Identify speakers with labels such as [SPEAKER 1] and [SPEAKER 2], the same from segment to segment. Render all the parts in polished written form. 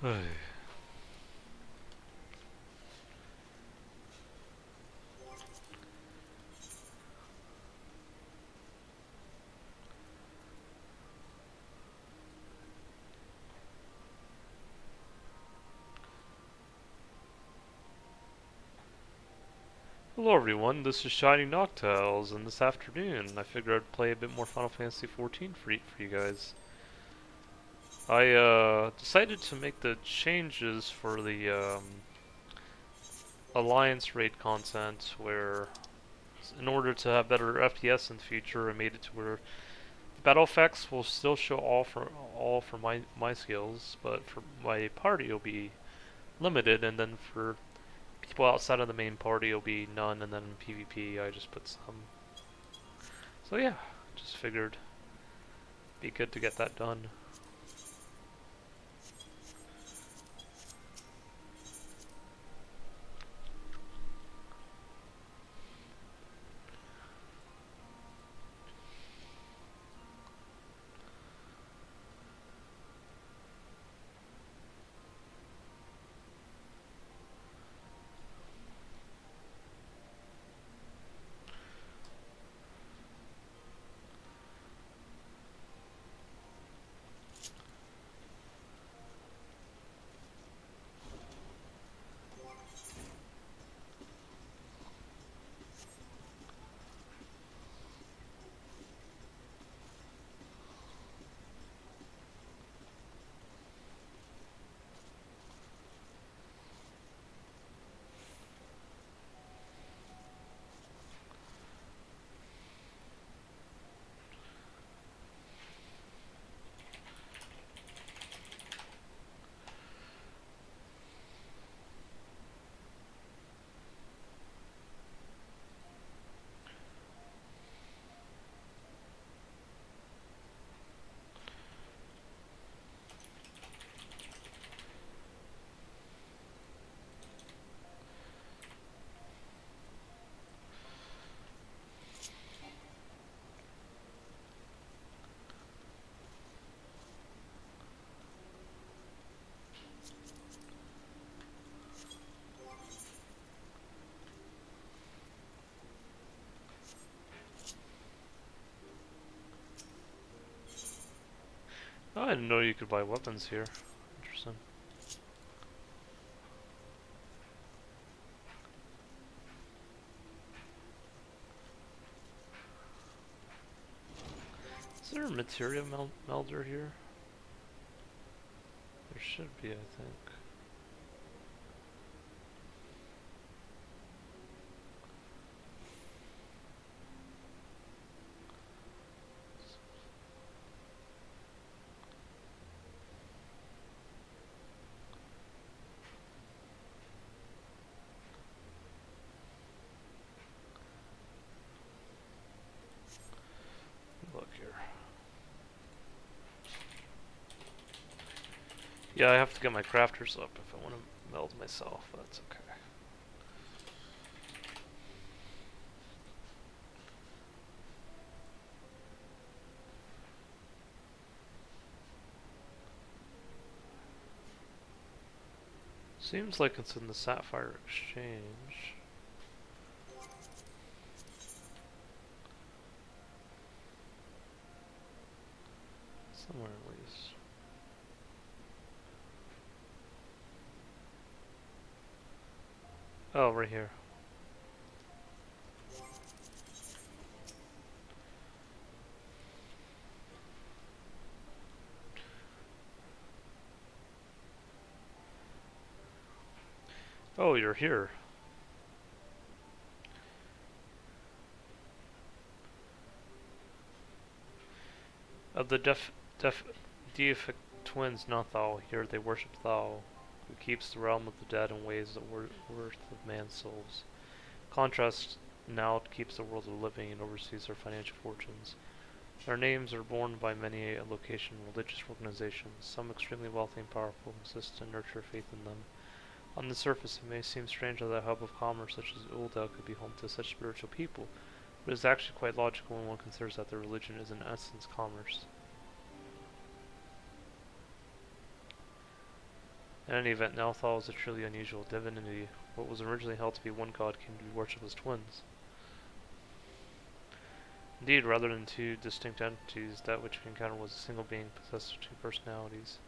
[SPEAKER 1] Hey. Hello everyone, this is Shiny Noctiles, and this afternoon I figured I'd play a bit more Final Fantasy XIV for you guys. I decided to make the changes for the Alliance raid content where, in order to have better FPS in the future, I made it to where the battle effects will still show all for my skills, but for my party it'll be limited, and then for people outside of the main party it'll be none, and then in PvP I just put some. So yeah, just figured it'd be good to get that done. Oh, I didn't know you could buy weapons here. Interesting. Is there a materia melder here? There should be, I think. Look here. Yeah, I have to get my crafters up if I want to meld myself, but that's okay. Seems like it's in the Sapphire Exchange. Somewhere at least. Oh, right here. Oh, you're here. Of the deific twins, not thou. Here they worship thou, who keeps the realm of the dead and weighs the worth of man's souls. Contrast now keeps the world of the living and oversees their financial fortunes. Their names are borne by many a location religious organizations. Some extremely wealthy and powerful exist to nurture faith in them. On the surface, it may seem strange that a hub of commerce such as Uldel could be home to such spiritual people, but it is actually quite logical when one considers that their religion is in essence commerce. In any event, Nalthal is a truly unusual divinity. What was originally held to be one god came to be worshipped as twins. Indeed, rather than two distinct entities, that which we encountered was a single being possessed of two personalities.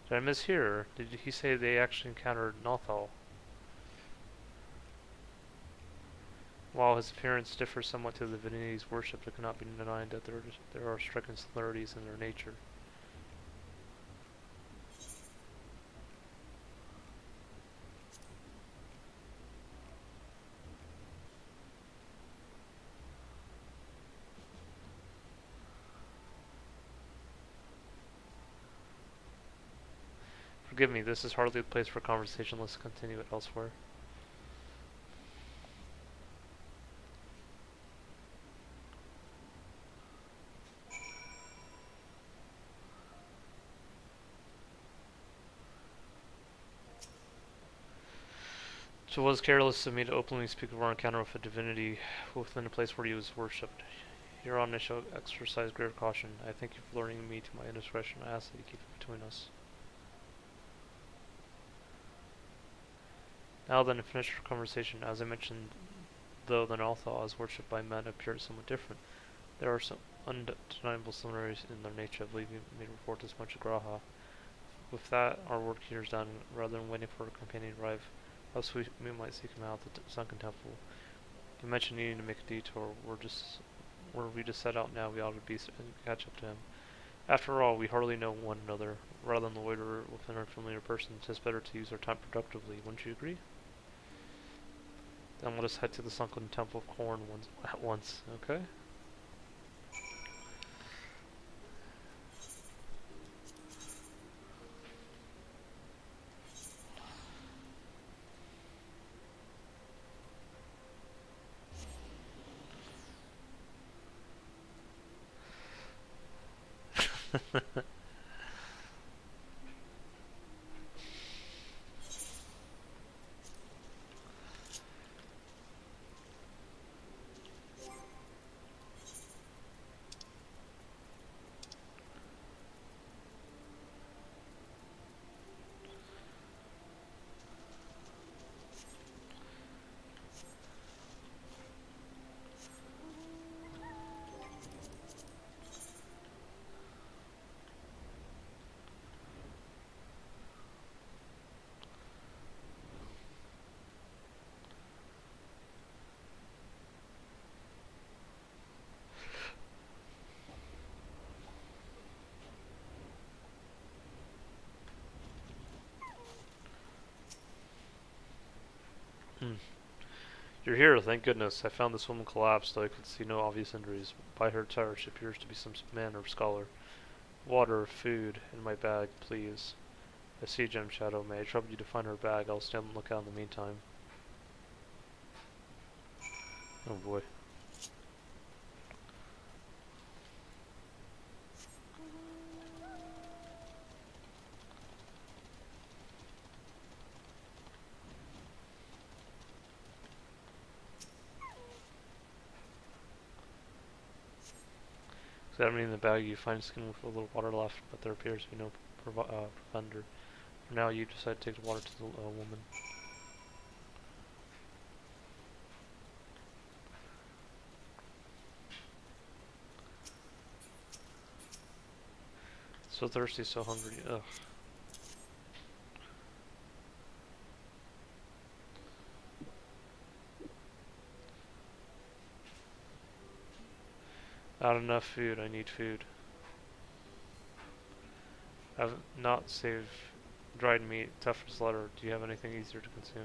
[SPEAKER 1] Did I mishear? Did he say they actually encountered Nalthal? While his appearance differs somewhat to the divinities worshipped, it cannot be denied that there are striking similarities in their nature. Forgive me, this is hardly the place for conversation. Let's continue it elsewhere. It was careless of me to openly speak of our encounter with a divinity within a place where he was worshipped. Your Omnis shall exercise greater caution. I thank you for learning me to my indiscretion. I ask that you keep it between us. Now then, to finish our conversation, as I mentioned, though the Nalthal as worshipped by men appears somewhat different, there are some undeniable similarities in their nature. I believe you may report as much to Graha. With that, our work here is done. Rather than waiting for a companion to arrive, else we might seek him out at the sunken temple. You mentioned needing to make a detour. Were we to set out now, we ought to catch up to him. After all, we hardly know one another. Rather than loiter with an unfamiliar person, it is better to use our time productively. Wouldn't you agree? Then let us head to the sunken temple of Corn at once, okay? You're here, thank goodness. I found this woman collapsed, though I could see no obvious injuries. By her attire, she appears to be some man or scholar. Water, food, in my bag, please. I see, Gem Shadow. May I trouble you to find her bag? I'll stand on the lookout in the meantime. Oh boy. Examining the bag, you find skin with a little water left, but there appears to be no provender. For now, you decide to take the water to the woman. So thirsty, so hungry. Ugh. Not enough food. I need food. I've not saved dried meat, tough as leather. Do you have anything easier to consume?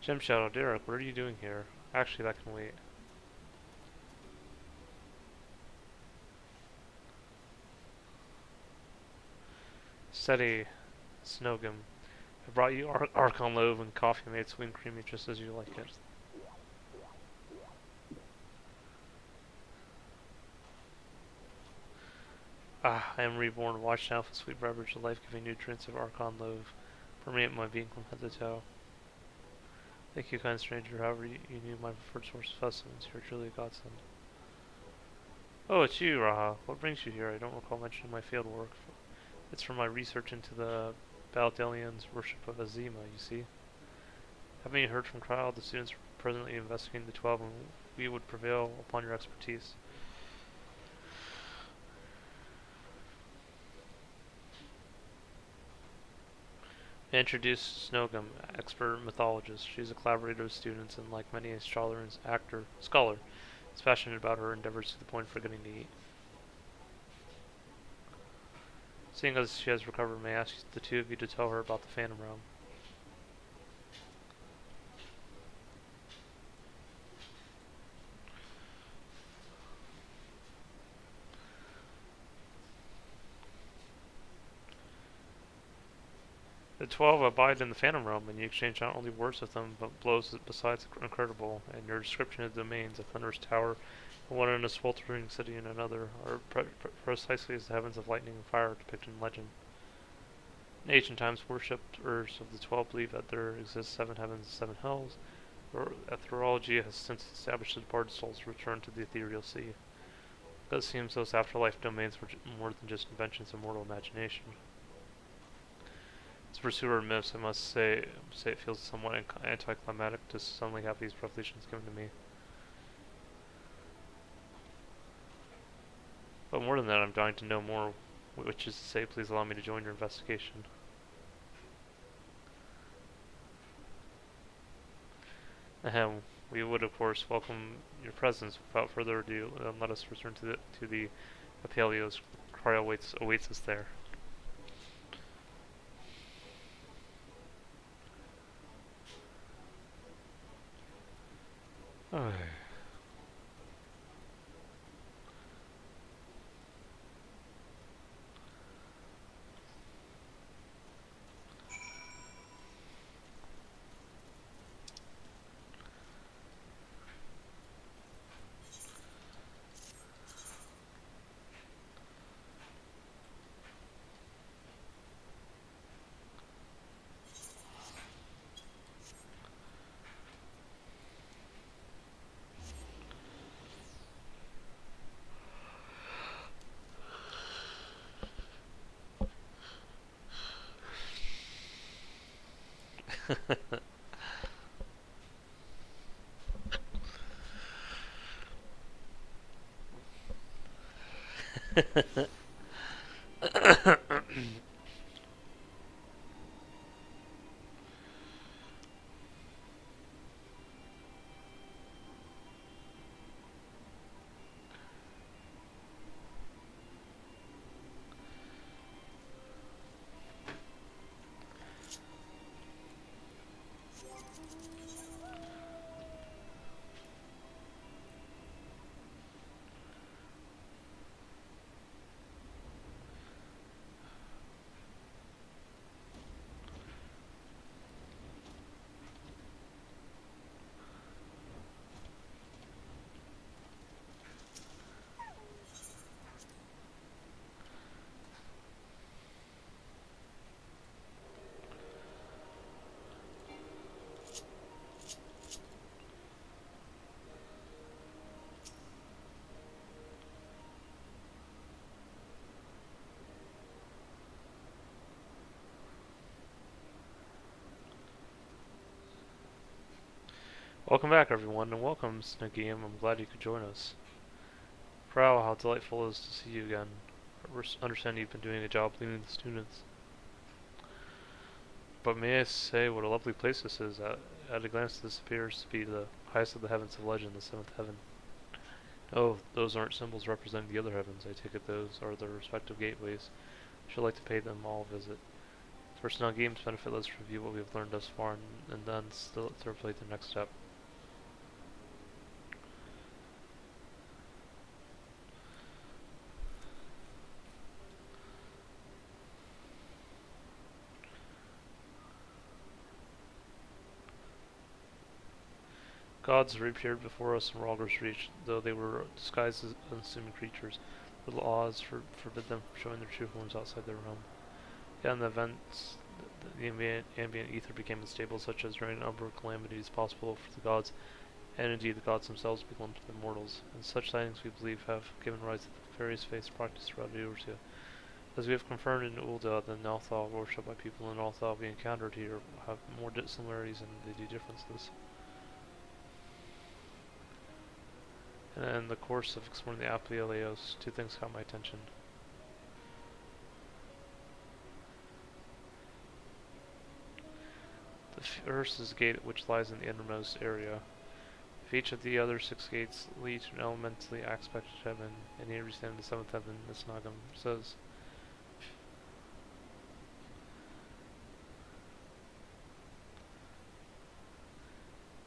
[SPEAKER 1] Gem Shadow, Derek, what are you doing here? Actually, that can wait. Steady, Snogum. I brought you Archon loaf and coffee made sweet and creamy just as you like it. Ah, I am reborn. Watch now for the sweet beverage of life-giving nutrients of Archon Love. Permeate my being from head to toe. Thank you, kind stranger. However, you knew my preferred source of sustenance. You're truly a godsend. Oh, it's you, Raha. What brings you here? I don't recall mentioning my field work. It's from my research into the Baldelians' worship of Azima, you see. Having you heard from Kyle, the students are presently investigating the 12, and we would prevail upon your expertise. I introduced Snogum, expert mythologist. She's a collaborator with students, and like many a scholar, is passionate about her endeavors to the point of forgetting to eat. Seeing as she has recovered, may I ask the two of you to tell her about the Phantom Realm? The 12 abide in the Phantom Realm, and you exchange not only words with them, but blows besides incredible, and your description of domains, a thunderous tower, and one in a sweltering city in another, are precisely as the heavens of lightning and fire depicted in legend. In ancient times, worshippers of the 12 believe that there exist 7 heavens and 7 hells, where astrology has since established that departed souls return to the ethereal sea. But it seems those afterlife domains were more than just inventions of mortal imagination. As a pursuer of myths, I must say it feels somewhat anticlimactic to suddenly have these revelations given to me. But more than that, I'm dying to know more, which is to say, please allow me to join your investigation. Ahem. We would, of course, welcome your presence. Without further ado, let us return to the Apelios. Cryo awaits us there. Oh. Welcome back, everyone, and welcome, Snagium. I'm glad you could join us. Prowl, how delightful it is to see you again. I understand you've been doing a job leading the students. But may I say what a lovely place this is. At a glance, this appears to be the highest of the heavens of legend, the 7th heaven. Oh, those aren't symbols representing the other heavens. I take it those are their respective gateways. I should like to pay them all a visit. For Snagium's benefit, let's review what we have learned thus far, and then still circulate the next step. Gods reappeared before us in Ralger's Reach, though they were disguised as unassuming creatures. The laws forbid them from showing their true forms outside their realm. Yet in the events, the ambient ether became unstable, such as during a number of calamities possible for the gods, and indeed the gods themselves belong to the mortals. And such sightings, we believe, have given rise to the various faiths practiced throughout Eorzea. As we have confirmed in Ul'dah, the Nelthal worshipped by people in Ul'dah we encountered here have more similarities than they do differences. And in the course of exploring the Apelios, two things caught my attention. The first is a gate which lies in the innermost area. If each of the other 6 gates lead to an elementally aspected heaven, and here we stand in the 7th heaven, Miss Nagam says.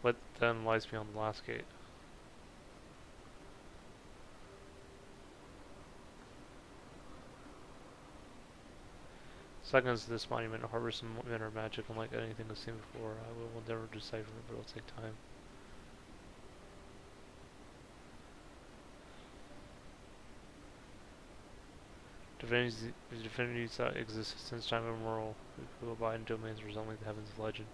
[SPEAKER 1] What then lies beyond the last gate? Second is this monument harbors some inner magic unlike anything I've seen before. I will never decipher it, but it'll take time. Divinities that exist since time immemorial, who abide in domains resembling the heavens of legend.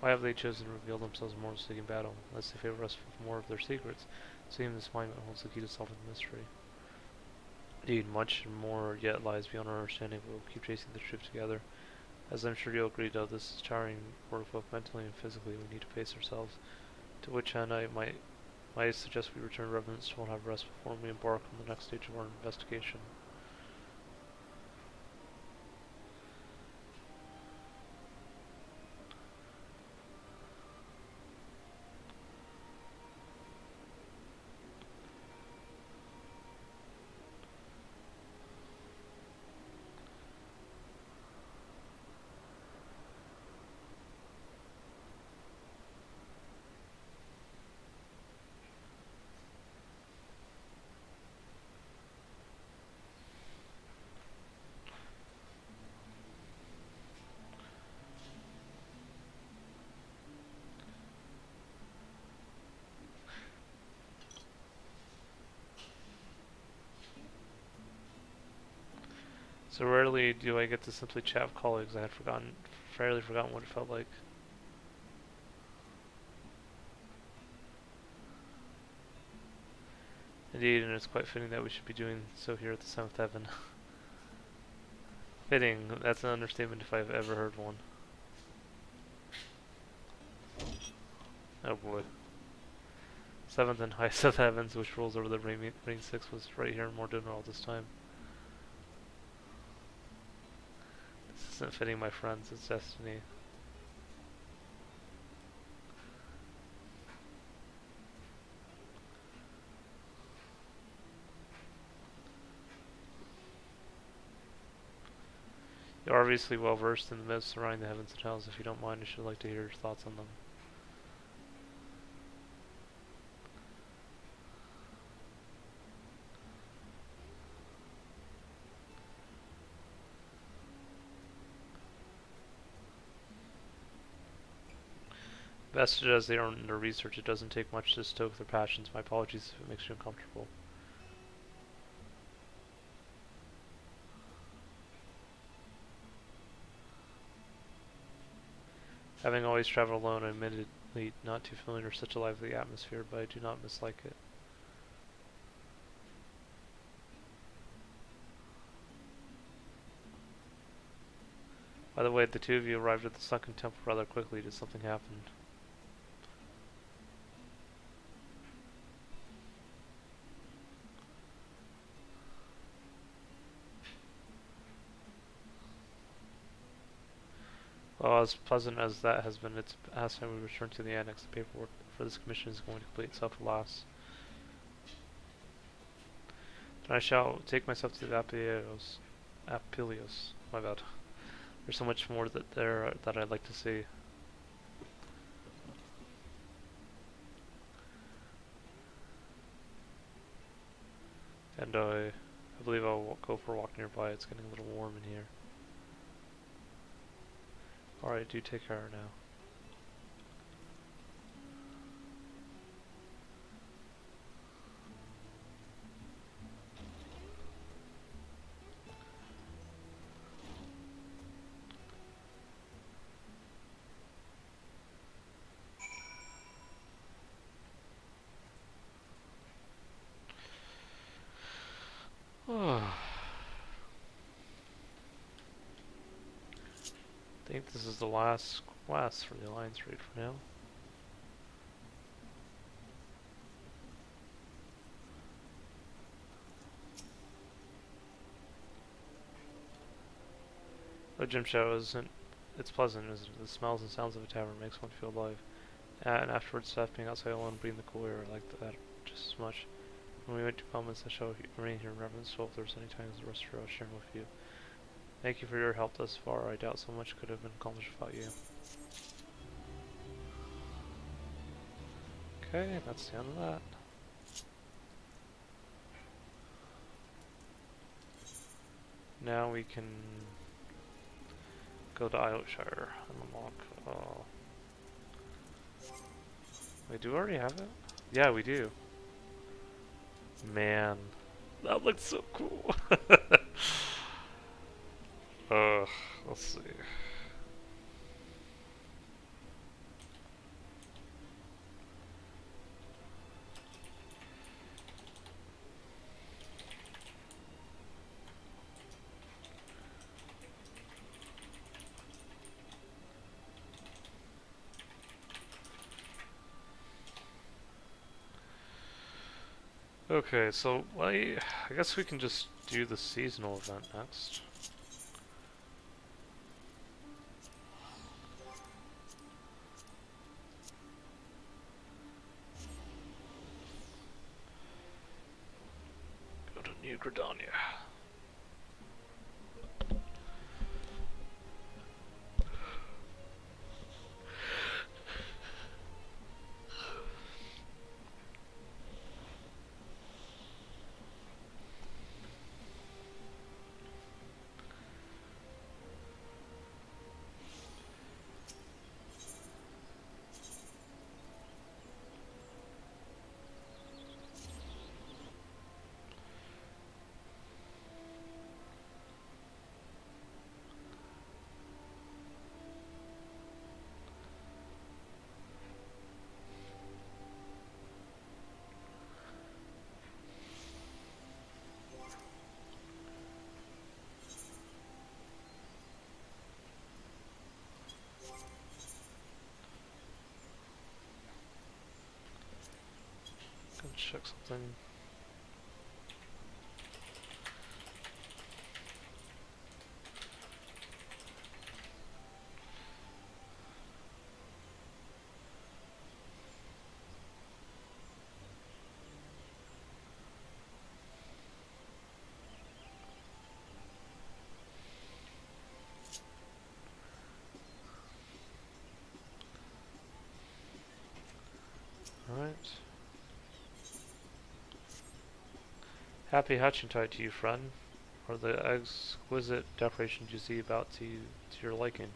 [SPEAKER 1] Why have they chosen to reveal themselves more seeking battle, unless they favor us with more of their secrets? Seeing this monument holds the key to solving the mystery. Indeed, much more yet lies beyond our understanding, but we'll keep chasing the truth together. As I'm sure you'll agree, though, this is tiring work both mentally and physically. We need to pace ourselves. To which end I might suggest we return reverence to have rest before we embark on the next stage of our investigation. So rarely do I get to simply chat with colleagues. I had fairly forgotten what it felt like. Indeed, and it's quite fitting that we should be doing so here at the 7th Heaven. Fitting, that's an understatement if I've ever heard one. Oh boy. 7th and highest of heavens, which rules over the Ring 6, was right here in Morduna all this time. This isn't fitting, my friends, it's destiny. You're obviously well versed in the myths surrounding the heavens and hells. If you don't mind, I should like to hear your thoughts on them. Vested as they are in their research, it doesn't take much to stoke their passions. My apologies if it makes you uncomfortable. Having always traveled alone, I'm admittedly not too familiar with such a lively atmosphere, but I do not mislike it. By the way, the two of you arrived at the sunken temple rather quickly. Did something happen? Well, as pleasant as that has been, it's past time we return to the annex. The paperwork for this commission is going to complete itself at last. Then I shall take myself to the Apelios. My bad. There's so much more that I'd like to see. And I believe I'll go for a walk nearby. It's getting a little warm in here. Alright, do take care now. think this is the last quest for the Alliance raid for now. The gym show isn't. It's pleasant, isn't it? The smells and sounds of a tavern makes one feel alive. And afterwards, Seth being outside alone, breathing the cool air, I liked that just as much. When we went to comments, the show remain here in reverence, so if there's any times the rest of I'll share with you. Thank you for your help thus far. I doubt so much could have been accomplished without you. Okay, that's the end of that. Now we can go to Isleshire and unlock. Wait, do we already have it? Yeah, we do. Man, that looks so cool. Let's see. Okay, so I guess we can just do the seasonal event next. Go to New Gridania. Go check something. Alright. Happy hatching tide to you, friend. Or the exquisite decorations you see about to your liking.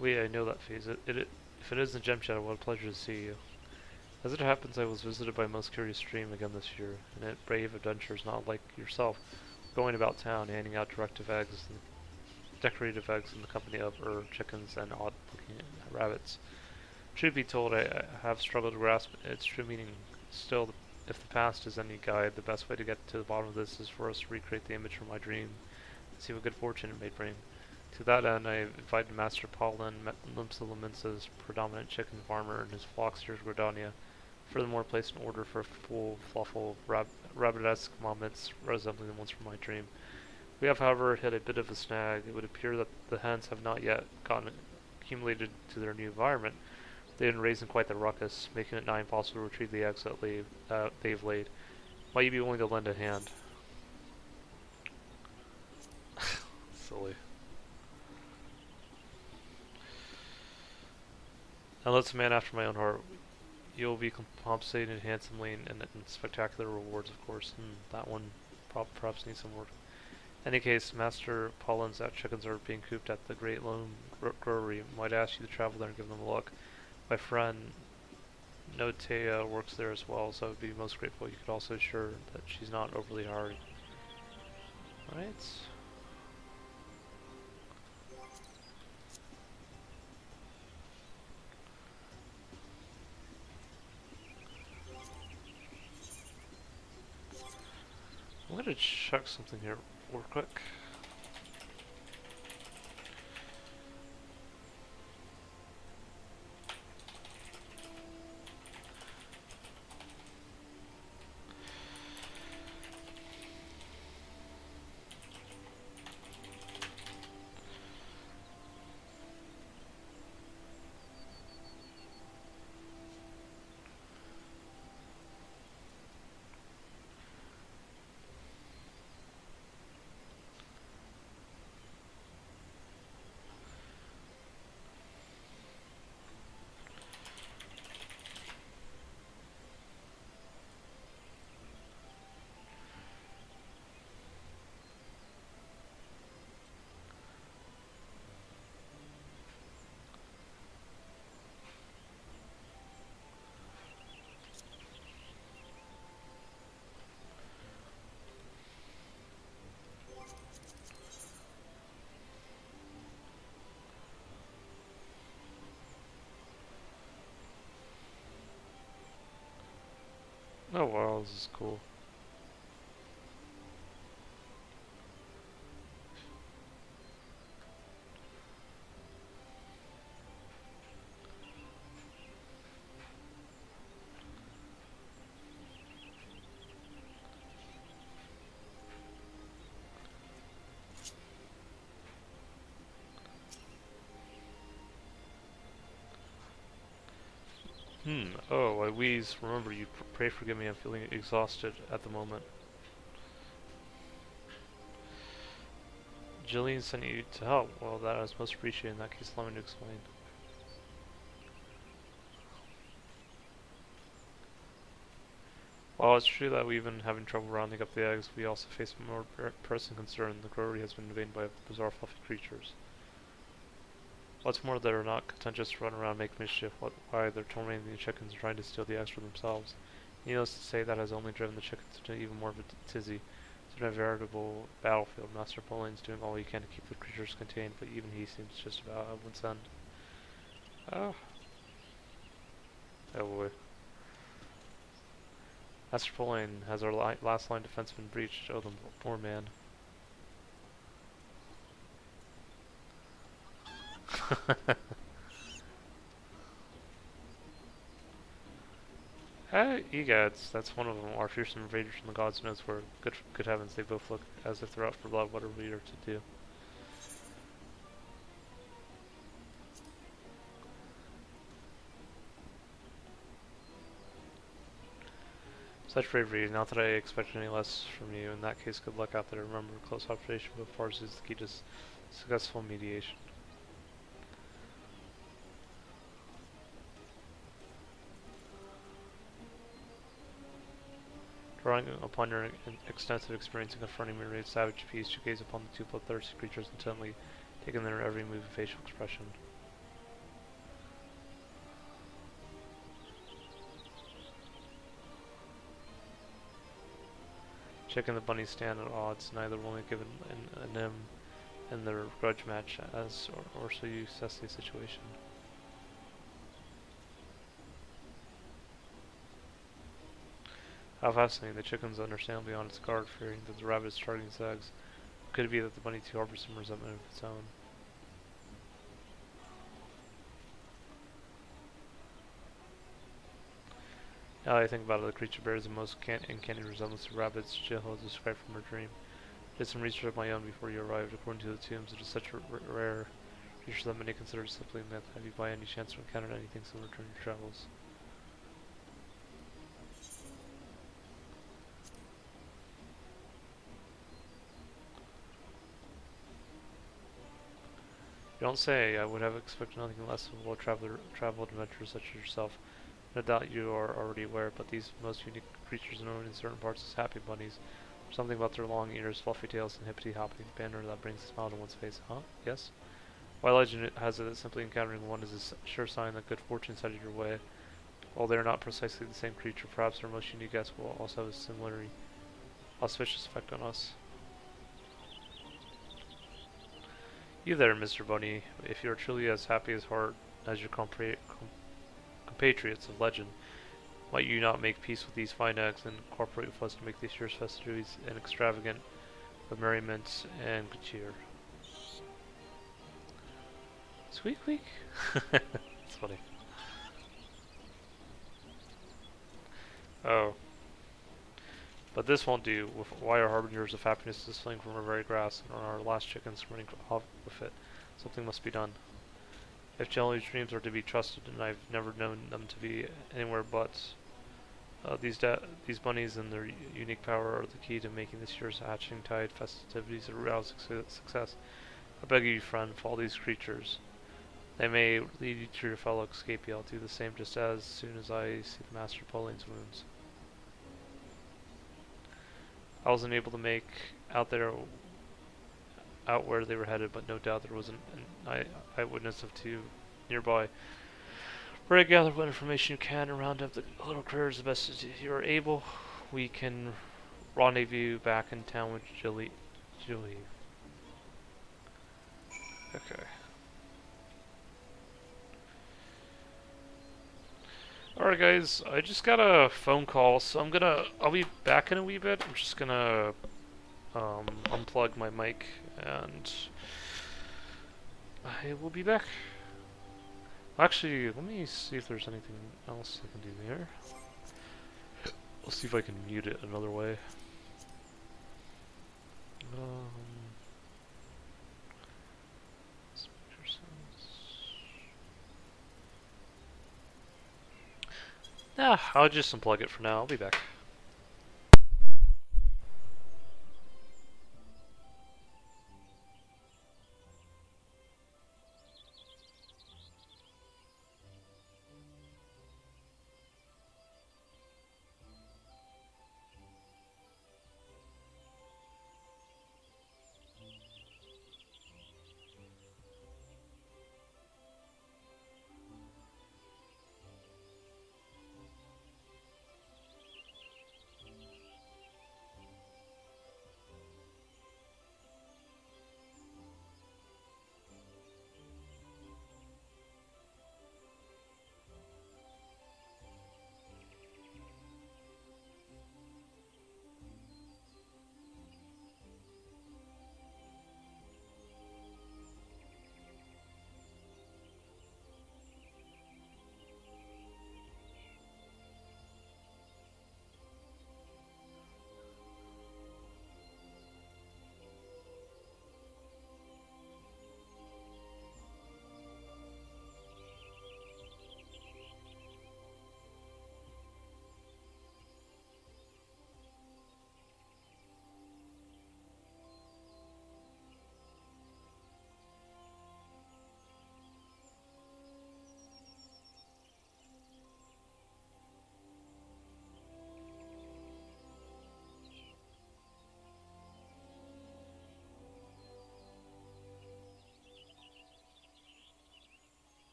[SPEAKER 1] I know that phase. If it isn't Gem Shadow, what a pleasure to see you. As it happens, I was visited by a most curious dream again this year, and it brave adventurers not like yourself, going about town handing out decorative eggs in the company of chickens and odd-looking rabbits. Truth be told, I have struggled to grasp its true meaning. Still, if the past is any guide, the best way to get to the bottom of this is for us to recreate the image from my dream and see what good fortune it may bring. To that end, I invited Master Paulin, Limpsa predominant chicken farmer, and his flocks here in Gridania. Furthermore, placed an order for a full fluffle of rabbit-esque moments resembling the ones from my dream. We have, however, hit a bit of a snag. It would appear that the hens have not yet gotten accumulated to their new environment. They didn't raise in quite the ruckus, making it nigh impossible to retrieve the eggs that they've laid. Might you be willing to lend a hand? Silly. Unless a man after my own heart, you'll be compensated handsomely and spectacular rewards, of course. That one perhaps needs some work. In any case, Master Paulin's chickens are being cooped at the Great Lone Growery. Might ask you to travel there and give them a look. My friend Notea works there as well, so I would be most grateful. You could also ensure that she's not overly hard. Alright. I'm gonna check something here real quick. tunnels is cool. Oh, I wheeze. Remember, you pray forgive me. I'm feeling exhausted at the moment. Jillian sent you to help. Well, that is most appreciated. In that case, allow me to explain. While it's true that we've been having trouble rounding up the eggs, we also face a more pressing concern. The growry has been invaded by bizarre fluffy creatures. What's more, they are not content just to run around and make mischief. Why, they're tormenting the chickens and trying to steal the eggs for themselves. Needless to say, that has only driven the chickens into even more of a tizzy. It's been a veritable battlefield. Master Pauline's doing all he can to keep the creatures contained, but even he seems just about at wit's end. Oh. Oh boy. Master Pauline, has our last line of defense been breached? Oh, the poor man. Egads, that's one of them. Our fearsome invaders from the gods knows where. Good heavens, they both look as if they're out for blood. What are we to do? Such bravery, not that I expect any less from you. In that case, good luck out there. Remember, close observation of force is the key to successful mediation. Drawing upon your extensive experience in confronting myriad savage beasts, you gaze upon the two bloodthirsty creatures intently, taking their every move and facial expression. Chick and the bunny stand at odds, neither willing to give an them in their grudge match, or so you assess the situation. How fascinating. The chickens understandably on its guard, fearing that the rabbit is targeting its eggs. Could it be that the bunny too harbors some resentment of its own? Now that I think about it, the creature bears the most uncanny resemblance to rabbits Jill has described from her dream. I did some research of my own before you arrived. According to the tombs, it is such a rare creature that many consider simply myth. Have you by any chance encountered anything similar during your travels? You don't say. I would have expected nothing less of a well-traveled adventurer such as yourself. No doubt you are already aware, but these most unique creatures are known in certain parts as happy bunnies. There's something about their long ears, fluffy tails, and hippity-hopping banner that brings a smile to one's face. Huh? Yes? Why, legend has it that simply encountering one is a sure sign that good fortune is headed your way. While they are not precisely the same creature, perhaps their most unique guest will also have a similarly auspicious effect on us. You there, Mr. Bunny. If you are truly as happy as heart as your compatriots of legend, might you not make peace with these fine eggs and cooperate with us to make this year's festivities an extravagant of merriment and good cheer? Squeak, squeak. It's funny. Oh. But this won't do. Why are harbingers of happiness distilling from our very grass, and our last chickens running off with it? Something must be done. If Jelly's dreams are to be trusted, and I've never known them to be anywhere but, these bunnies and their unique power are the key to making this year's hatching tide festivities a rousing success. I beg you, friend, follow these creatures. They may lead you to your fellow escapee. I'll do the same just as soon as I see the Master Pauline's wounds. I wasn't able to make out where they were headed, but no doubt there was an eyewitness of two nearby. Pray gather what information you can and round up the little critters as best as you are able. We can rendezvous back in town with Julie. Okay. Alright guys, I just got a phone call, so I'll be back in a wee bit. I'm just gonna unplug my mic and I will be back. Actually, let me see if there's anything else I can do here. I'll see if I can mute it another way. Speaker sounds. Nah, I'll just unplug it for now. I'll be back.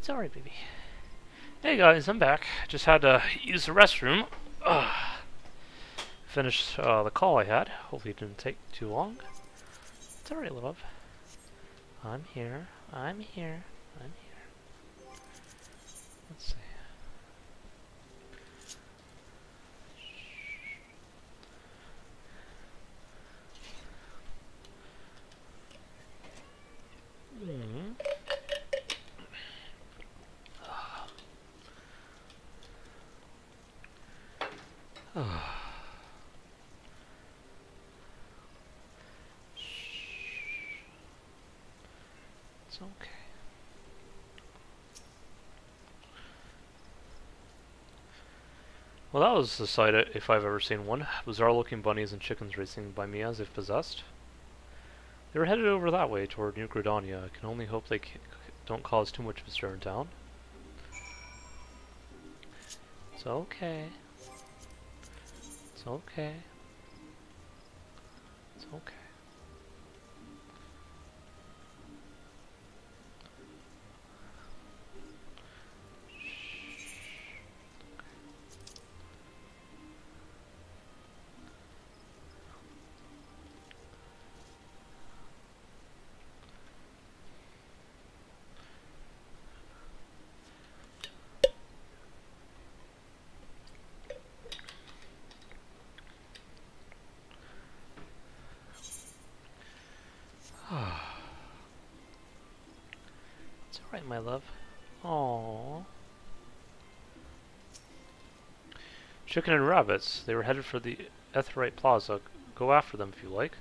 [SPEAKER 1] It's alright, baby. Hey guys, I'm back. Just had to use the restroom. Finished the call I had. Hopefully it didn't take too long. It's alright, love. I'm here. I'm here. I'm here. Let's see. It's okay. Well, that was the sight if I've ever seen one. Bizarre looking bunnies and chickens racing by me as if possessed. They were headed over that way toward New Gridania. I can only hope they don't cause too much of a stir in town. It's okay. It's okay. It's okay. Right, my love. Aww. Chicken and rabbits. They were headed for the Etherite Plaza. Go after them if you like.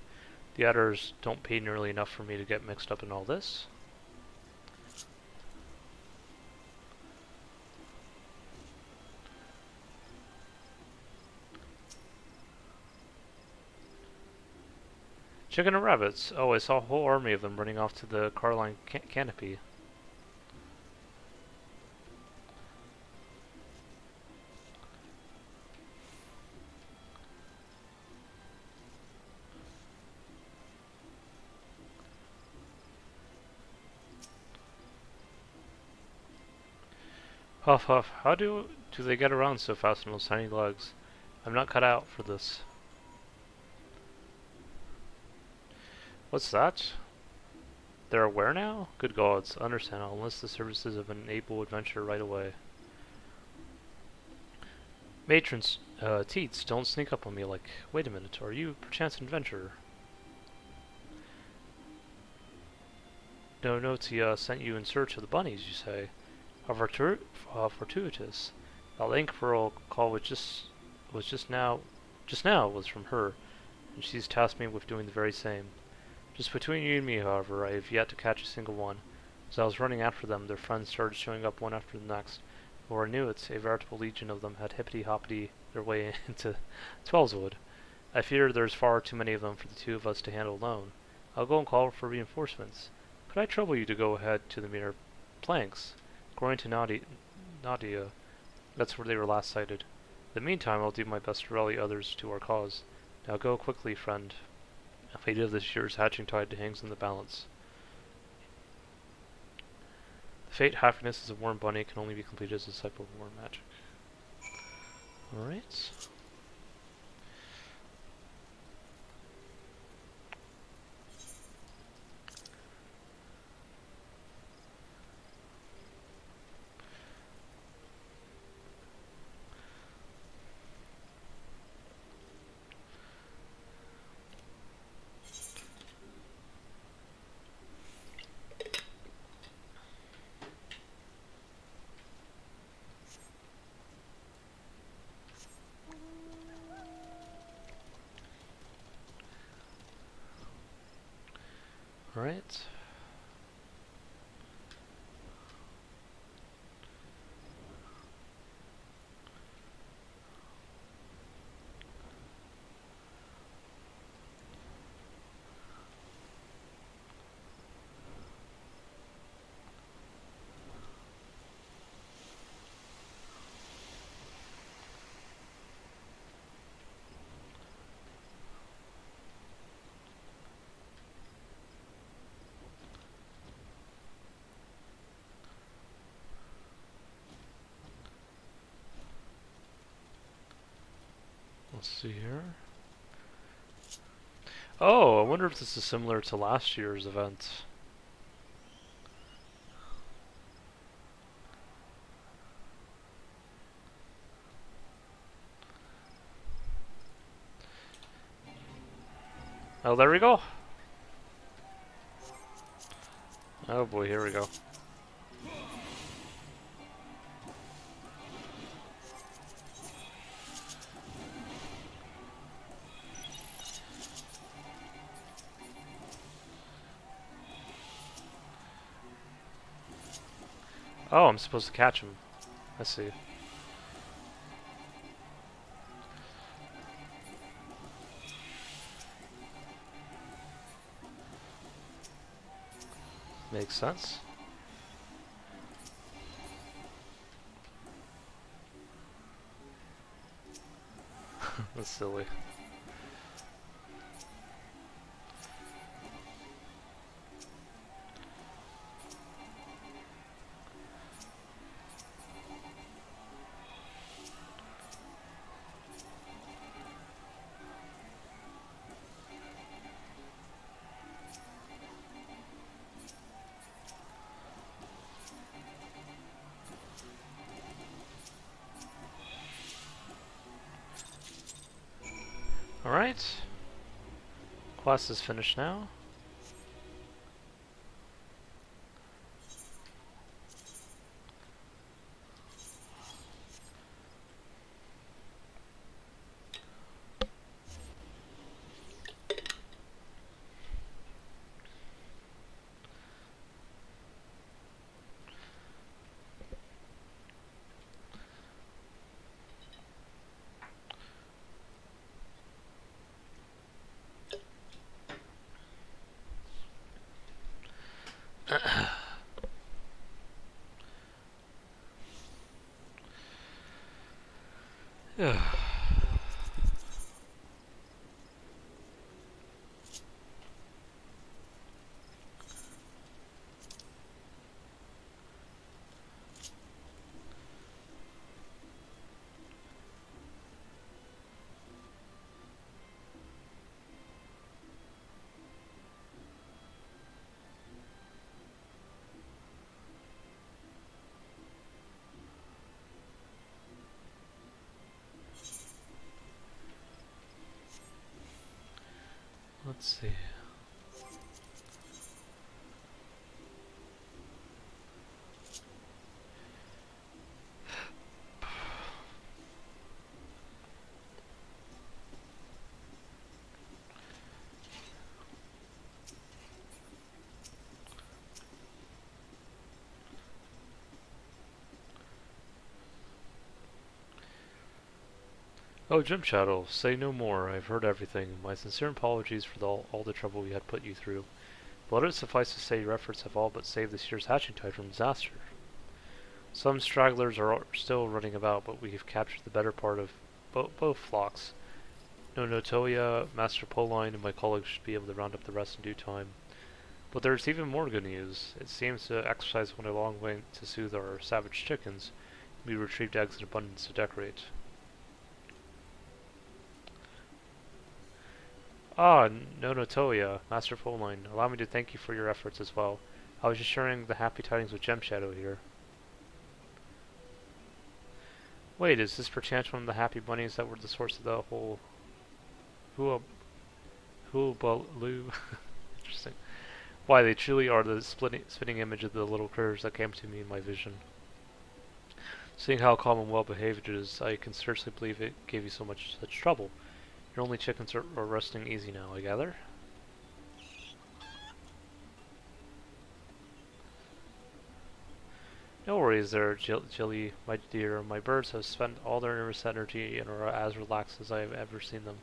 [SPEAKER 1] The others don't pay nearly enough for me to get mixed up in all this. Chicken and rabbits. Oh, I saw a whole army of them running off to the Carline canopy. Huff huff. How do they get around so fast on those tiny legs? I'm not cut out for this. What's that? They're aware now? Good gods, understand. I'll enlist the services of an able adventurer right away. Matrons, teats, don't sneak up on me like, wait a minute, are you perchance an adventurer? No note sent you in search of the bunnies, you say. How fortuitous. That link pearl call was just now was from her, and she's tasked me with doing the very same. Just between you and me, however, I have yet to catch a single one. As I was running after them, their friends started showing up one after the next. Before I knew it, a veritable legion of them had hippity-hoppity their way into Twellswood. I fear there's far too many of them for the two of us to handle alone. I'll go and call for reinforcements. Could I trouble you to go ahead to the mere planks? According to Nadia, that's where they were last sighted. In the meantime, I'll do my best to rally others to our cause. Now go quickly, friend. The fate of this year's hatching tide hangs in the balance. The fate happiness is a warm bunny can only be completed as a disciple of warm magic. Alright. Alright. Let's see here. Oh, I wonder if this is similar to last year's event. Oh, there we go. Oh boy, here we go. Oh, I'm supposed to catch him. I see. Makes sense. That's silly. Alright. Quest is finished now. Let's see. Oh, Jim Shadow, say no more. I've heard everything. My sincere apologies for all the trouble we had put you through. But let it suffice to say your efforts have all but saved this year's hatching tide from disaster. Some stragglers are still running about, but we have captured the better part of both flocks. No Notoya, Master Poline, and my colleagues should be able to round up the rest in due time. But there's even more good news. It seems to exercise went a long way to soothe our savage chickens. We retrieved eggs in abundance to decorate. Ah, no Notoya, Master Poline, allow me to thank you for your efforts as well. I was just sharing the happy tidings with Gem Shadow here. Wait, is this perchance one of the happy bunnies that were the source of the whole Hoobaloo? Interesting. Why, they truly are the spitting image of the little critters that came to me in my vision. Seeing how calm and well behaved it is, I can scarcely believe it gave you such trouble. Your only chickens are resting easy now, I gather? No worries there, Jilly, my dear. My birds have spent all their nervous energy and are as relaxed as I have ever seen them.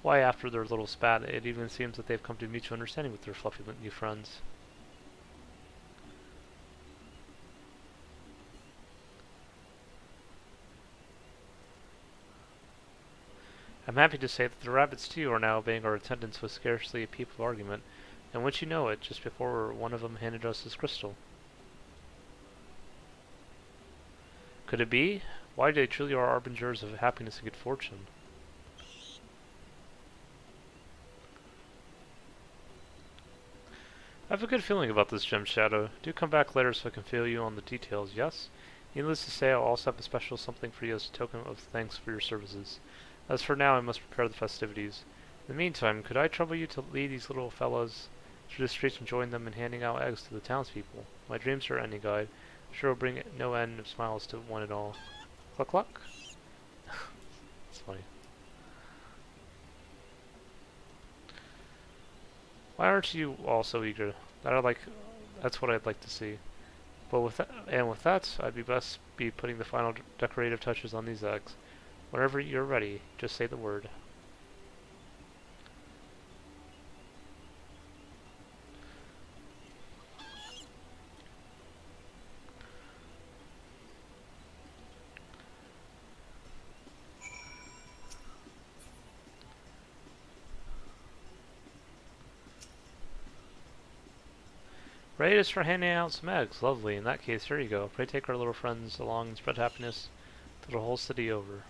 [SPEAKER 1] Why, after their little spat, it even seems that they've come to mutual understanding with their fluffy new friends. I'm happy to say that the rabbits too are now obeying our attendance with scarcely a peep of argument, and once you know it, just before one of them handed us his crystal. Could it be? Why they truly are arbingers of happiness and good fortune. I have a good feeling about this, Gem Shadow. Do come back later so I can fill you on the details, yes? Needless to say, I'll also have a special something for you as a token of thanks for your services. As for now, I must prepare the festivities. In the meantime, could I trouble you to lead these little fellows through the streets and join them in handing out eggs to the townspeople? My dreams are any guide. I'm sure will bring no end of smiles to one and all. Cluck cluck? That's funny. Why aren't you all so eager? That's what I'd like to see. But with that, I'd best be putting the final decorative touches on these eggs. Whenever you're ready, just say the word. Ready to start handing out some eggs. Lovely. In that case, here you go. Pray take our little friends along and spread happiness to the whole city over.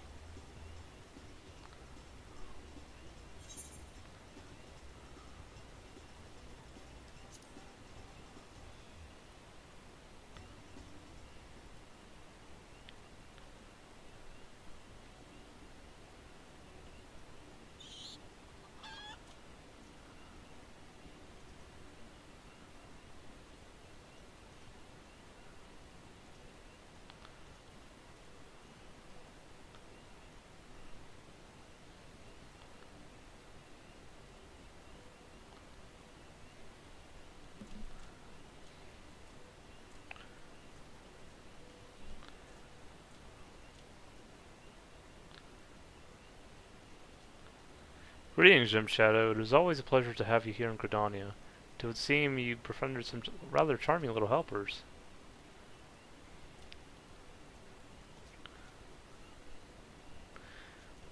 [SPEAKER 1] Greetings, Gem Shadow. It is always a pleasure to have you here in Gridania. It would seem you befriended some rather charming little helpers.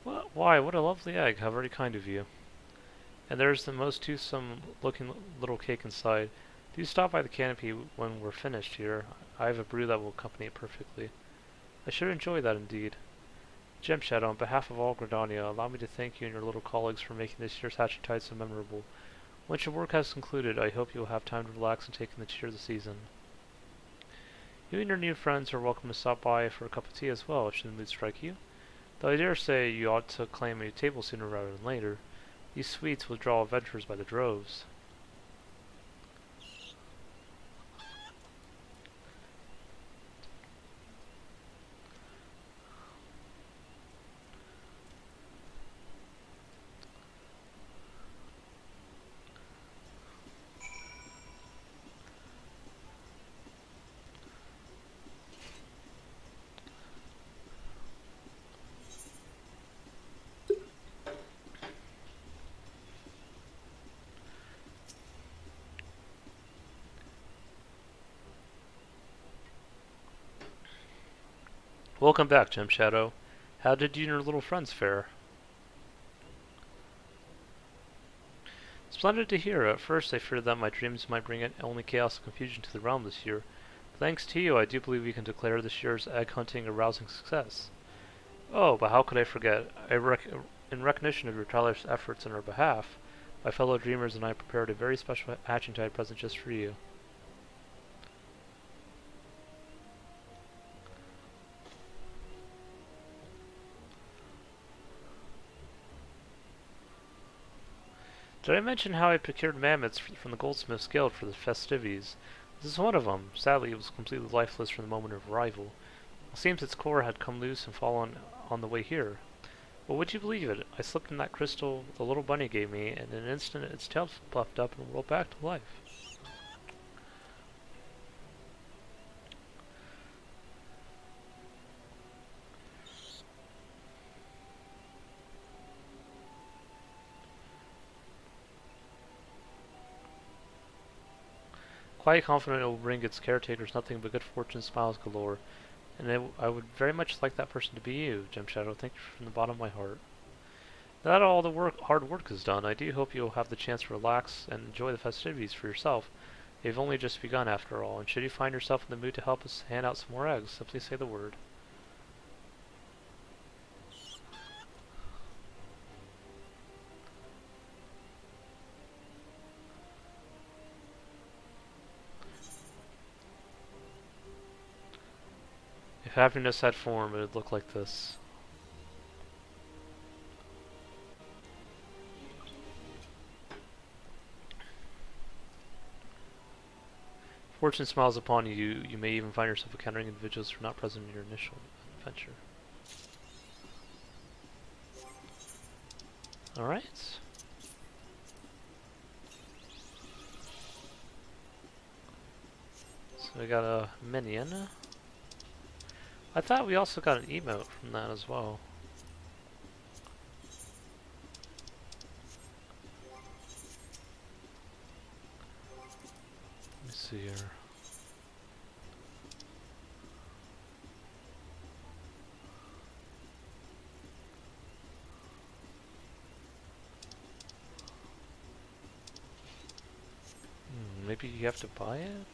[SPEAKER 1] Why, what a lovely egg. How very kind of you. And there's the most toothsome looking little cake inside. Do stop by the canopy when we're finished here. I have a brew that will accompany it perfectly. I should enjoy that indeed. Gem Shadow, on behalf of all Gridania, allow me to thank you and your little colleagues for making this year's hatching tide so memorable. Once your work has concluded, I hope you will have time to relax and take in the cheer of the season. You and your new friends are welcome to stop by for a cup of tea as well, should the mood strike you. Though I dare say you ought to claim a table sooner rather than later. These suites will draw adventurers by the droves. Welcome back, Gem Shadow. How did you and your little friends fare? Splendid to hear. At first I feared that my dreams might bring only chaos and confusion to the realm this year. Thanks to you, I do believe we can declare this year's egg hunting a rousing success. Oh, but how could I forget? In recognition of your tireless efforts on our behalf, my fellow dreamers and I prepared a very special hatching tide present just for you. Did I mention how I procured mammoths from the Goldsmith's Guild for the festivities? This is one of them. Sadly, it was completely lifeless from the moment of arrival. It seems its core had come loose and fallen on the way here. But would you believe it? I slipped in that crystal the little bunny gave me, and in an instant its tail puffed up and rolled back to life. Quite confident it will bring its caretakers nothing but good fortune and smiles galore. And I would very much like that person to be you, Gem Shadow. Thank you from the bottom of my heart. Now that all the hard work is done, I do hope you'll have the chance to relax and enjoy the festivities for yourself. They've only just begun after all, and should you find yourself in the mood to help us hand out some more eggs, simply say the word. If happiness had form, it would look like this. Fortune smiles upon you. You may even find yourself encountering individuals who are not present in your initial adventure. Alright. So we got a minion. I thought we also got an emote from that as well. Let me see here. Maybe you have to buy it?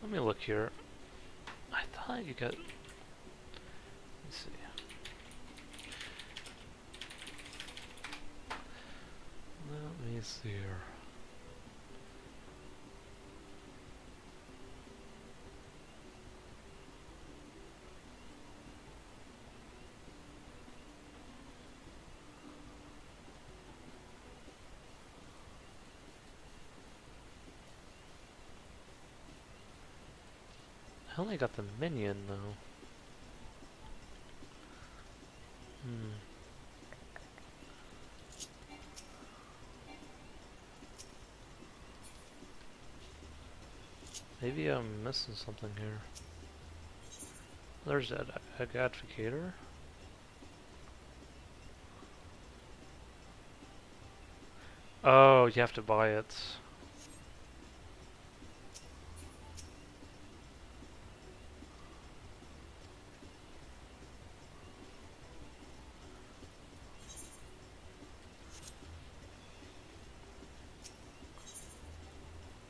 [SPEAKER 1] Let me look here. I thought you got... Let's see. Let me see here. I only got the minion though. Maybe I'm missing something here. There's that advocator. Oh, you have to buy it.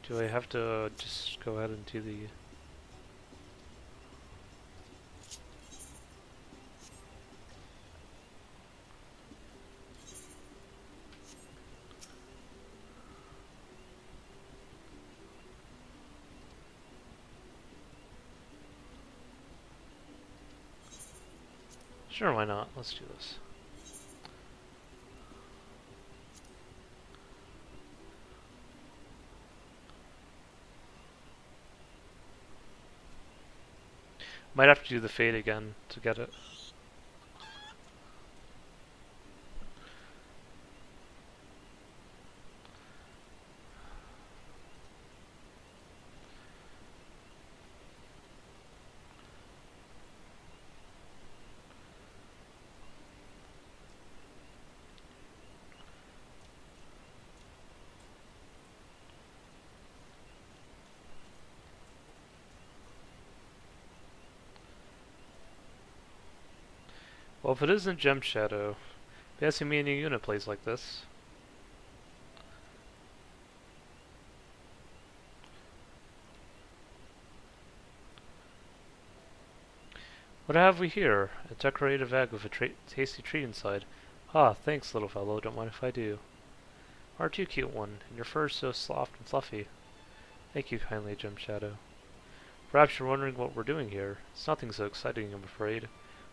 [SPEAKER 1] Do I have to just go ahead and do the... Sure, why not? Let's do this. Might have to do the fade again to get it. Well, if it isn't Gem Shadow, guessing me and a unit plays like this. What have we here? A decorative egg with a tasty treat inside. Ah, thanks, little fellow. Don't mind if I do. Aren't you a cute one? And your fur is so soft and fluffy. Thank you kindly, Gem Shadow. Perhaps you're wondering what we're doing here. It's nothing so exciting, I'm afraid.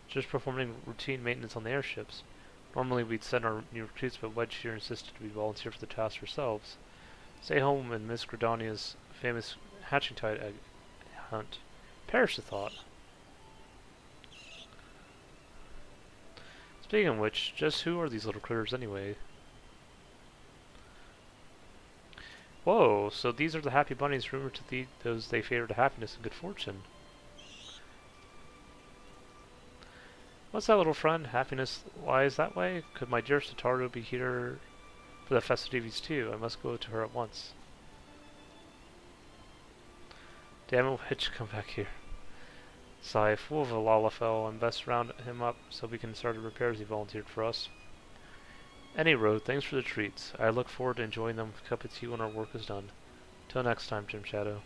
[SPEAKER 1] Just performing routine maintenance on the airships. Normally we'd send our new recruits, but Wedge here insisted we volunteer for the task ourselves. Stay home and miss Gridania's famous hatching tide egg hunt. Perish the thought. Speaking of which, just who are these little critters anyway? Whoa, so these are the happy bunnies rumored to be those they favor to happiness and good fortune. What's that, little friend? Happiness lies that way? Could my dear Sataru be here for the festivities too? I must go to her at once. Damn it, Witch, come back here. Sigh, fool of a Lalafell. I'm best round him up so we can start the repairs he volunteered for us. Any road, thanks for the treats. I look forward to enjoying them with a cup of tea when our work is done. Till next time, Gem Shadow.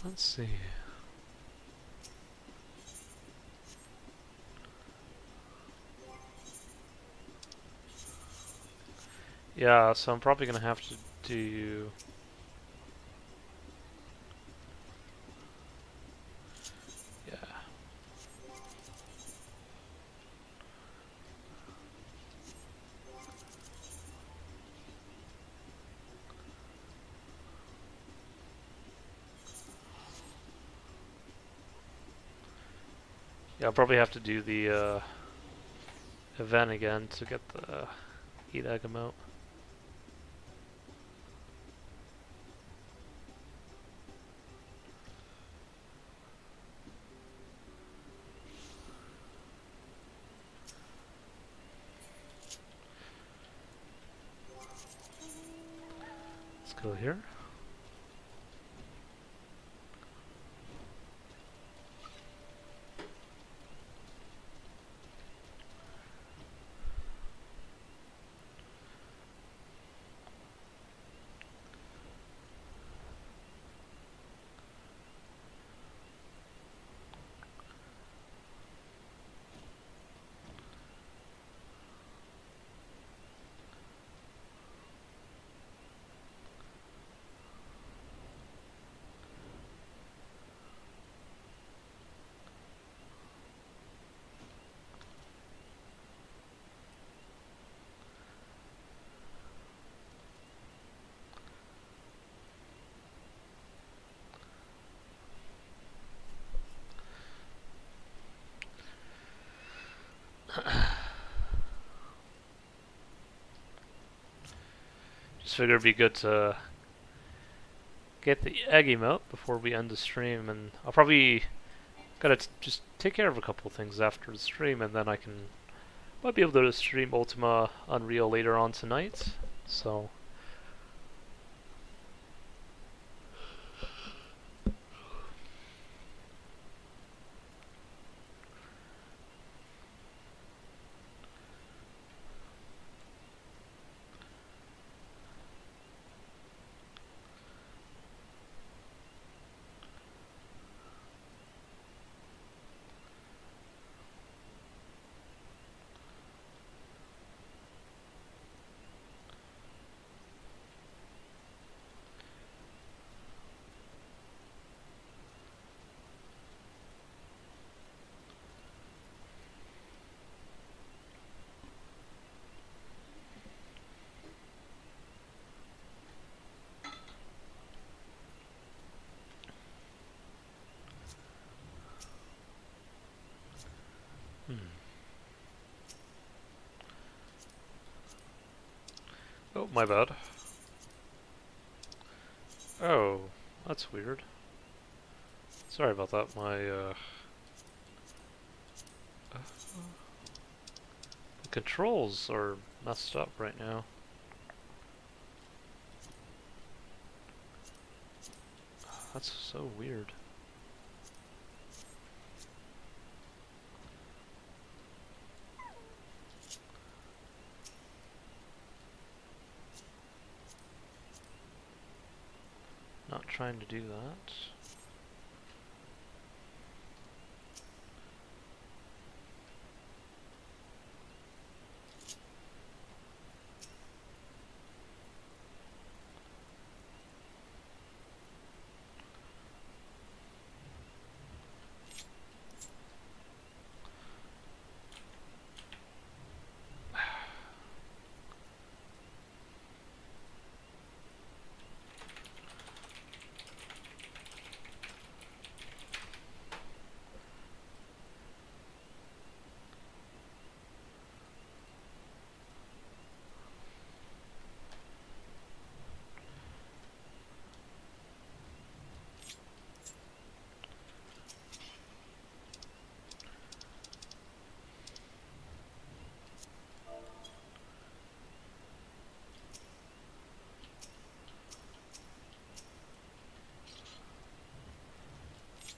[SPEAKER 1] Let's see. Yeah, so I'm probably gonna have to do... Yeah. Yeah, I'll probably have to do the event again to get the Eat Egg emote. Let's go here. Just figured it'd be good to get the egg emote before we end the stream, and I'll probably gotta just take care of a couple of things after the stream, and then might be able to stream Ultima Unreal later on tonight. So my bad. Oh, that's weird. Sorry about that, the controls are messed up right now. That's so weird. Not trying to do that.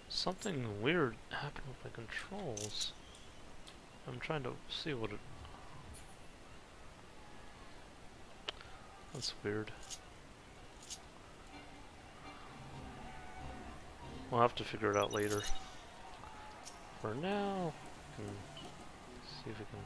[SPEAKER 1] Something weird happened with the controls. I'm trying to see what it... That's weird. We'll have to figure it out later. For now, see if we can...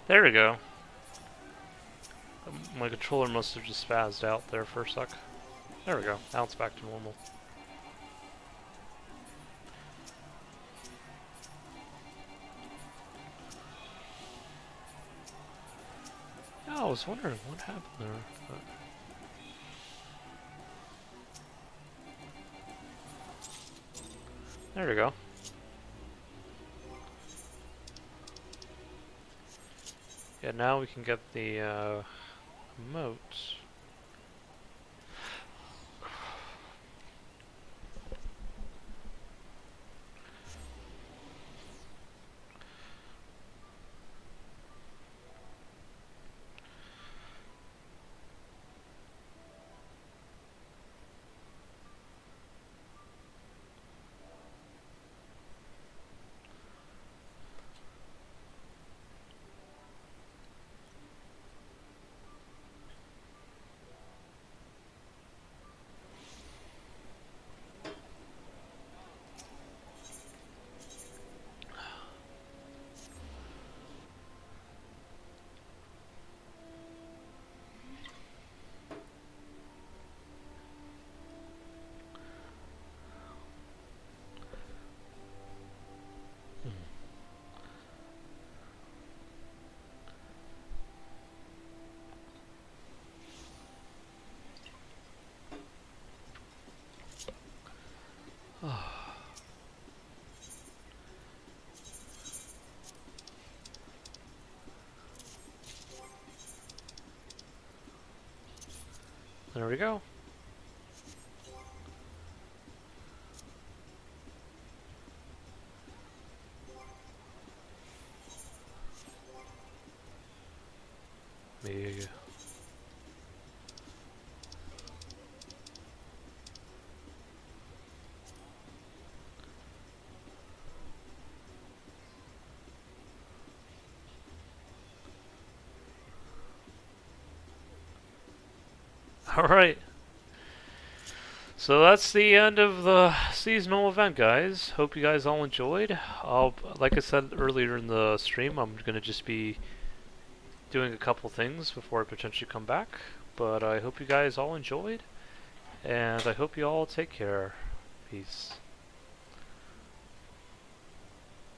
[SPEAKER 1] There we go. My controller must have just spazzed out there for a sec. There we go. Now it's back to normal. Yeah, I was wondering what happened there. But... There we go. Yeah, now we can get the emote. There we go. Big. Alright. So that's the end of the seasonal event, guys. Hope you guys all enjoyed. Like I said earlier in the stream, I'm going to just be doing a couple things before I potentially come back. But I hope you guys all enjoyed, and I hope you all take care. Peace.